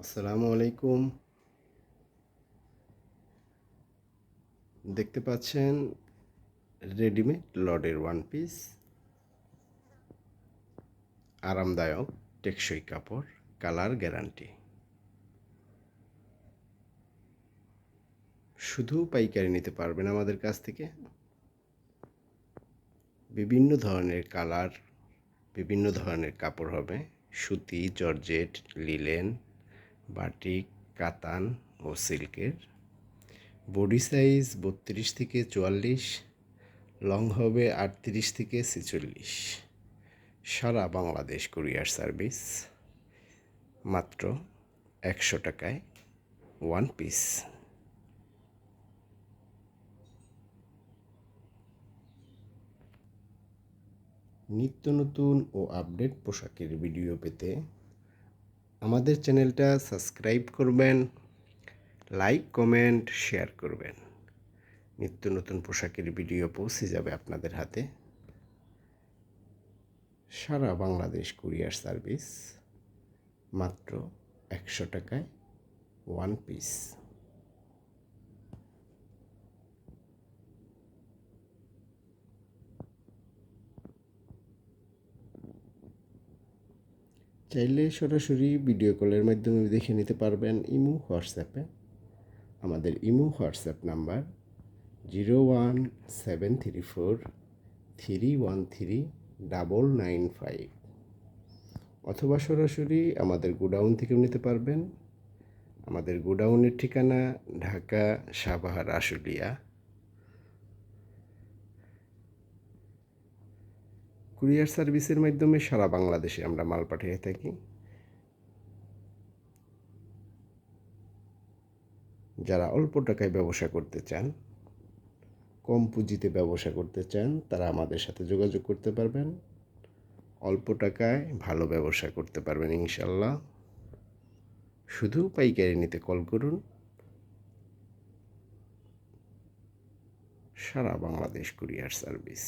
আসসালামু আলাইকুম। দেখতে পাচ্ছেন রেডিমেড লডের ওয়ান পিস, আরামদায়ক টেকসই কাপড়, কালার গ্যারান্টি। শুধু পাইকারি নিতে পারবেন আমাদের কাছ থেকে। বিভিন্ন ধরনের কালার, বিভিন্ন ধরনের কাপড় হবে। সুতি, জর্জেট, লিলেন, বাটিক, কাতান ও সিল্কের। বডি সাইজ 32 থেকে 44, লং হবে 38 থেকে 46। সারা বাংলাদেশ কুরিয়ার সার্ভিস, মাত্র 100 টাকায় ওয়ান পিস। নিত্য নতুন ও আপডেট পোশাকের ভিডিও পেতে আমাদের চ্যানেলটা সাবস্ক্রাইব করবেন, লাইক, কমেন্ট, শেয়ার করবেন। নিত্য নতুন পোশাকের ভিডিও পৌঁছে যাবে আপনাদের হাতে। সারা বাংলাদেশ কুরিয়ার সার্ভিস, মাত্র 100 টাকায় ওয়ান পিস। চাইলে সরাসরি ভিডিও কলের মাধ্যমে দেখে নিতে পারবেন ইমো, হোয়াটসঅ্যাপে। আমাদের ইমো হোয়াটসঅ্যাপ নাম্বার 01734313995, অথবা সরাসরি আমাদের গোডাউন থেকেও নিতে পারবেন। আমাদের গোডাউনের ঠিকানা ঢাকা সাভার আশুলিয়া। কুরিয়ার সার্ভিসের মাধ্যমে সারা বাংলাদেশে আমরা মাল পাঠিয়ে থাকি। যারা অল্প টাকায় ব্যবসা করতে চান, কম পুঁজিতে ব্যবসা করতে চান, তারা আমাদের সাথে যোগাযোগ করতে পারবেন। অল্প টাকায় ভালো ব্যবসা করতে পারবেন ইনশাল্লাহ। শুধু পাইকারি নিতে কল করুন। সারা বাংলাদেশ কুরিয়ার সার্ভিস।